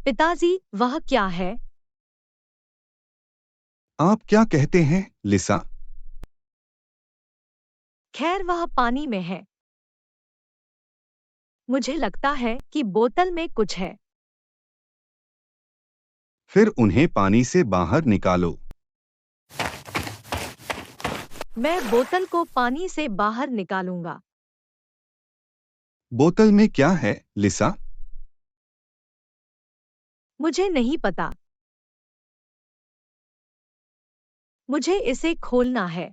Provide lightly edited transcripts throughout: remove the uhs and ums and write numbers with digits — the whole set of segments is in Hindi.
पिताजी, वह क्या है? आप क्या कहते हैं, लिसा? खैर, वह पानी में है। मुझे लगता है कि बोतल में कुछ है। फिर उन्हें पानी से बाहर निकालो। मैं बोतल को पानी से बाहर निकालूंगा। बोतल में क्या है, लिसा? मुझे नहीं पता। मुझे इसे खोलना है।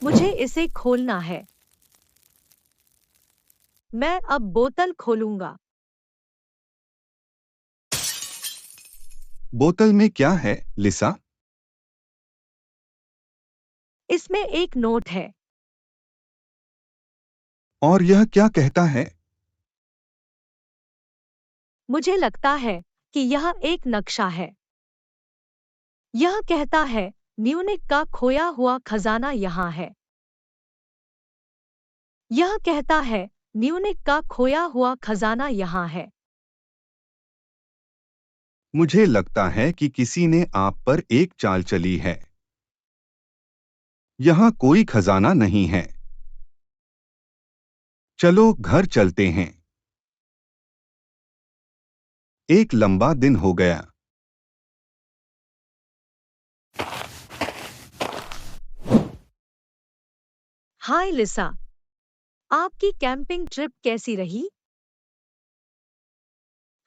मुझे इसे खोलना है। मैं अब बोतल खोलूंगा। बोतल में क्या है, लिसा? इसमें एक नोट है। और यह क्या कहता है? मुझे लगता है कि यह एक नक्शा है। यह कहता है, म्यूनिख का खोया हुआ खजाना यहाँ है। यह कहता है, म्यूनिख का खोया हुआ खजाना यहाँ है। मुझे लगता है कि किसी ने आप पर एक चाल चली है। यहाँ कोई खजाना नहीं है। चलो घर चलते हैं। एक लंबा दिन हो गया। हाय लिसा, आपकी कैंपिंग ट्रिप कैसी रही?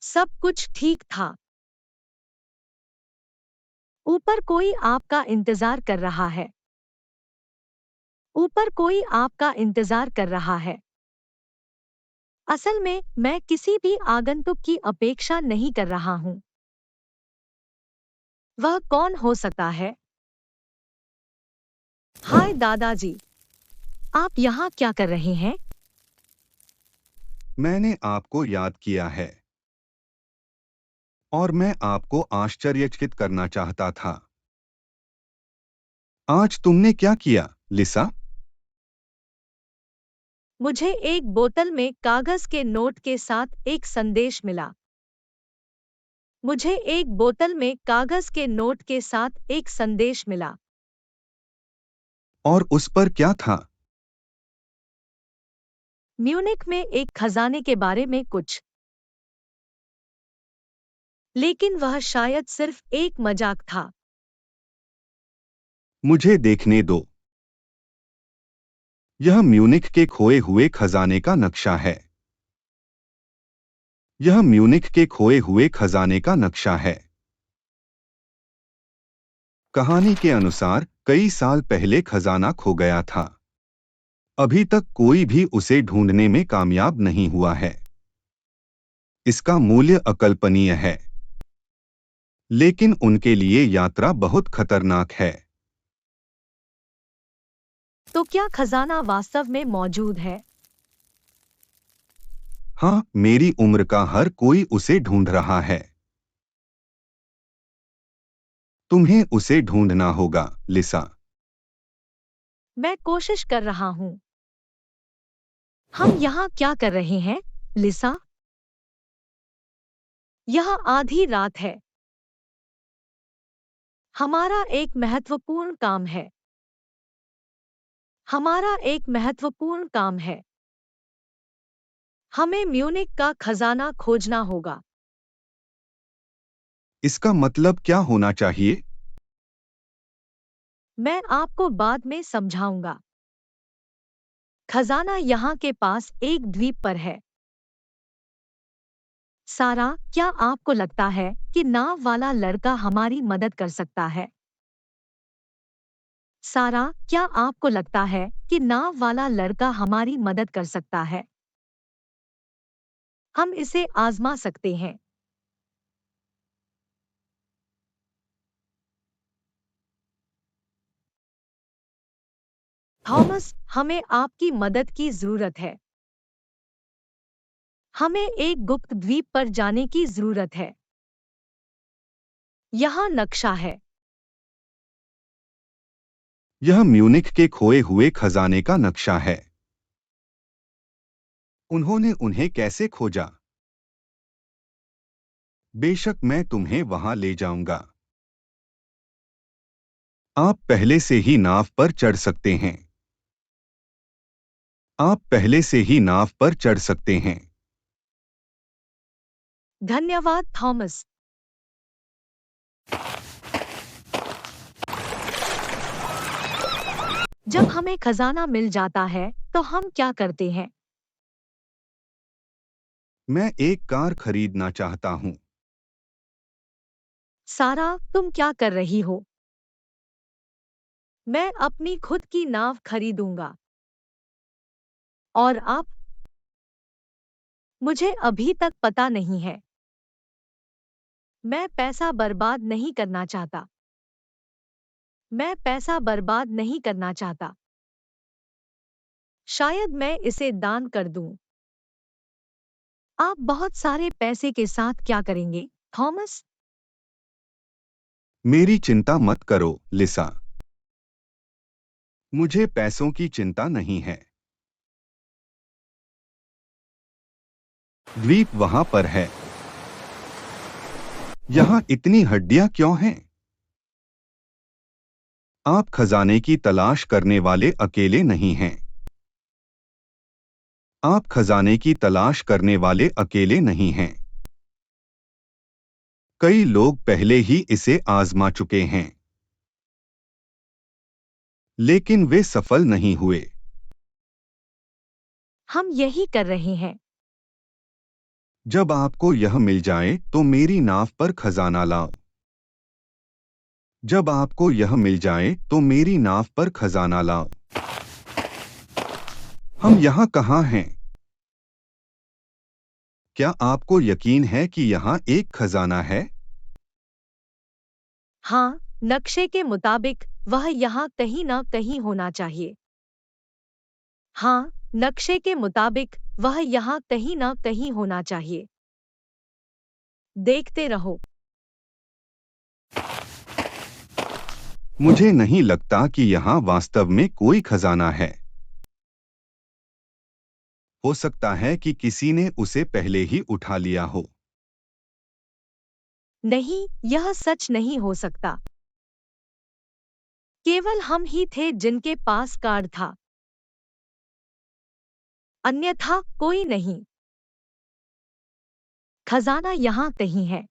सब कुछ ठीक था। ऊपर कोई आपका इंतजार कर रहा है। ऊपर कोई आपका इंतजार कर रहा है। असल में मैं किसी भी आगंतुक की अपेक्षा नहीं कर रहा हूँ। वह कौन हो सकता है? हाय दादाजी, आप यहाँ क्या कर रहे हैं? मैंने आपको याद किया है और मैं आपको आश्चर्यचकित करना चाहता था। आज तुमने क्या किया, लिसा? मुझे एक बोतल में कागज के नोट के साथ एक संदेश मिला। मुझे एक बोतल में कागज के नोट के साथ एक संदेश मिला। और उस पर क्या था? म्यूनिख में एक खजाने के बारे में कुछ। लेकिन वह शायद सिर्फ एक मजाक था। मुझे देखने दो। यह म्यूनिख के खोए हुए खजाने का नक्शा है। यह म्यूनिख के खोए हुए खजाने का नक्शा है। कहानी के अनुसार कई साल पहले खजाना खो गया था। अभी तक कोई भी उसे ढूंढने में कामयाब नहीं हुआ है। इसका मूल्य अकल्पनीय है, लेकिन उनके लिए यात्रा बहुत खतरनाक है। तो क्या खजाना वास्तव में मौजूद है? हाँ, मेरी उम्र का हर कोई उसे ढूंढ रहा है। तुम्हें उसे ढूंढना होगा, लिसा। मैं कोशिश कर रहा हूँ। हम यहाँ क्या कर रहे हैं, लिसा? यह आधी रात है। हमारा एक महत्वपूर्ण काम है। हमारा एक महत्वपूर्ण काम है। हमें म्यूनिख का खजाना खोजना होगा। इसका मतलब क्या होना चाहिए? मैं आपको बाद में समझाऊंगा। खजाना यहाँ के पास एक द्वीप पर है। सारा, क्या आपको लगता है कि नाव वाला लड़का हमारी मदद कर सकता है? सारा, क्या आपको लगता है कि नाव वाला लड़का हमारी मदद कर सकता है? हम इसे आजमा सकते हैं। थॉमस, हमें आपकी मदद की जरूरत है। हमें एक गुप्त द्वीप पर जाने की जरूरत है। यहाँ नक्शा है। यह म्यूनिख के खोए हुए खजाने का नक्शा है। उन्होंने उन्हें कैसे खोजा? बेशक मैं तुम्हें वहां ले जाऊंगा। आप पहले से ही नाव पर चढ़ सकते हैं। आप पहले से ही नाव पर चढ़ सकते हैं। धन्यवाद थॉमस। जब हमें खजाना मिल जाता है तो हम क्या करते हैं? मैं एक कार खरीदना चाहता हूं। सारा, तुम क्या कर रही हो? मैं अपनी खुद की नाव खरीदूंगा। और आप? मुझे अभी तक पता नहीं है। मैं पैसा बर्बाद नहीं करना चाहता। मैं पैसा बर्बाद नहीं करना चाहता। शायद मैं इसे दान कर दूं। आप बहुत सारे पैसे के साथ क्या करेंगे, थॉमस? मेरी चिंता मत करो, लिसा। मुझे पैसों की चिंता नहीं है। द्वीप वहां पर है। यहाँ इतनी हड्डियां क्यों हैं? आप खजाने की तलाश करने वाले अकेले नहीं हैं। आप खजाने की तलाश करने वाले अकेले नहीं हैं। कई लोग पहले ही इसे आजमा चुके हैं, लेकिन वे सफल नहीं हुए। हम यही कर रहे हैं। जब आपको यह मिल जाए तो मेरी नाव पर खजाना लाओ। जब आपको यह मिल जाए तो मेरी नाव पर खजाना लाओ। हम यहाँ कहाँ हैं? क्या आपको यकीन है कि यहाँ एक खजाना है? हाँ, नक्शे के मुताबिक वह यहाँ कहीं ना कहीं होना चाहिए। हाँ, नक्शे के मुताबिक वह यहाँ कहीं ना कहीं होना चाहिए। देखते रहो। मुझे नहीं लगता कि यहाँ वास्तव में कोई खजाना है। हो सकता है कि किसी ने उसे पहले ही उठा लिया हो। नहीं, यह सच नहीं हो सकता। केवल हम ही थे जिनके पास कार्ड था। अन्यथा कोई नहीं। खजाना यहाँ कहीं है।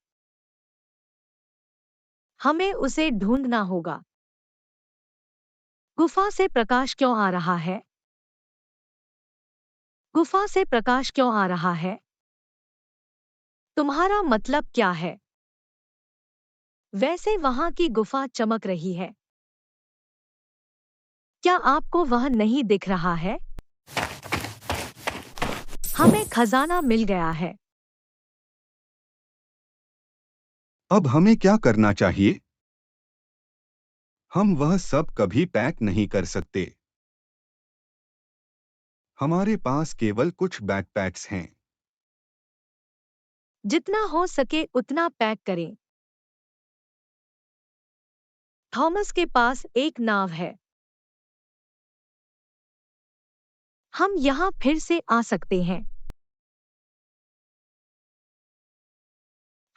हमें उसे ढूंढना होगा। गुफा से प्रकाश क्यों आ रहा है? गुफा से प्रकाश क्यों आ रहा है? तुम्हारा मतलब क्या है? वैसे वहां की गुफा चमक रही है। क्या आपको वह नहीं दिख रहा है? हमें खजाना मिल गया है। अब हमें क्या करना चाहिए? हम वह सब कभी पैक नहीं कर सकते। हमारे पास केवल कुछ बैकपैक्स हैं। जितना हो सके उतना पैक करें। थॉमस के पास एक नाव है। हम यहाँ फिर से आ सकते हैं।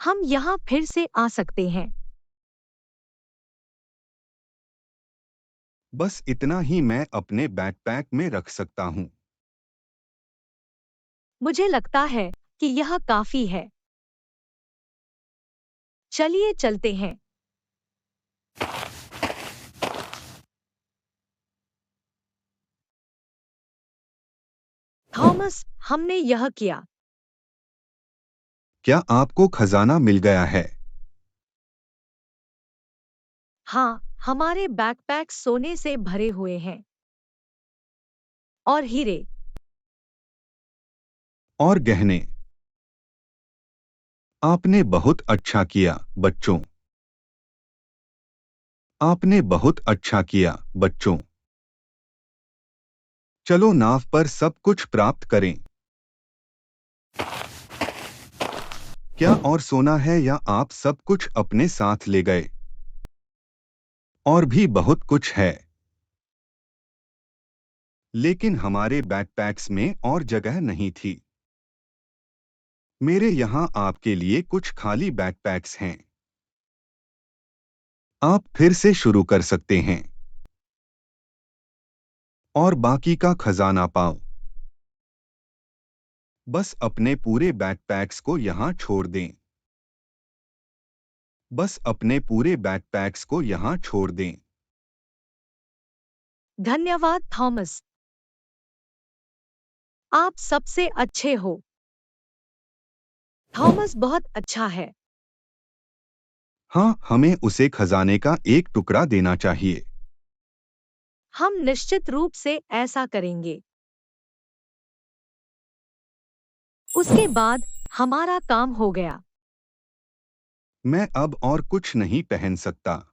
हम यहाँ फिर से आ सकते हैं। बस इतना ही मैं अपने बैकपैक में रख सकता हूँ। मुझे लगता है कि यह काफी है। चलिए चलते हैं। थॉमस, हमने यह किया। क्या आपको खजाना मिल गया है? हाँ, हमारे बैकपैक सोने से भरे हुए हैं। और हीरे। और गहने। आपने बहुत अच्छा किया, बच्चों। आपने बहुत अच्छा किया, बच्चों। चलो नाव पर सब कुछ प्राप्त करें। क्या और सोना है या आप सब कुछ अपने साथ ले गए? और भी बहुत कुछ है। लेकिन हमारे बैकपैक्स में और जगह नहीं थी। मेरे यहाँ आपके लिए कुछ खाली बैकपैक्स हैं। आप फिर से शुरू कर सकते हैं और बाकी का खजाना पाओ। बस अपने पूरे बैकपैक्स को यहाँ छोड़ दें। बस अपने पूरे बैकपैक्स को यहाँ छोड़ दें। धन्यवाद थॉमस। आप सबसे अच्छे हो। थॉमस बहुत अच्छा है। हाँ, हमें उसे खजाने का एक टुकड़ा देना चाहिए। हम निश्चित रूप से ऐसा करेंगे। उसके बाद हमारा काम हो गया। मैं अब और कुछ नहीं पहन सकता।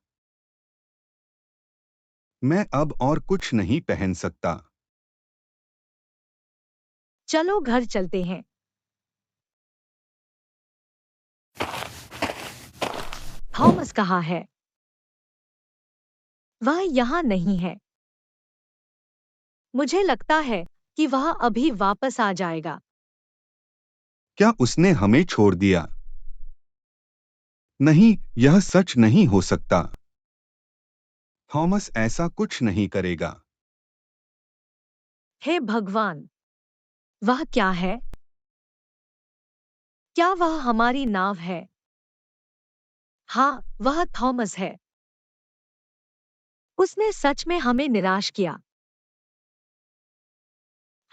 मैं अब और कुछ नहीं पहन सकता। चलो घर चलते हैं। थॉमस कहाँ है? वह यहाँ नहीं है। मुझे लगता है कि वह अभी वापस आ जाएगा। क्या उसने हमें छोड़ दिया? नहीं, यह सच नहीं हो सकता। थॉमस ऐसा कुछ नहीं करेगा। हे भगवान! वह क्या है? क्या वह हमारी नाव है? हाँ, वह थॉमस है। उसने सच में हमें निराश किया।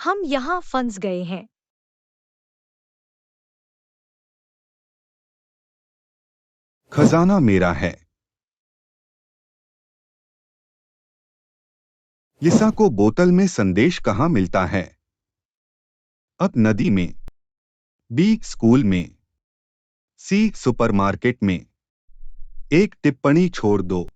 हम यहाँ फंस गए हैं। खजाना मेरा है। लिसा को बोतल में संदेश कहाँ मिलता है? अब नदी में, बी स्कूल में, सी सुपरमार्केट में। एक टिप्पणी छोड़ दो।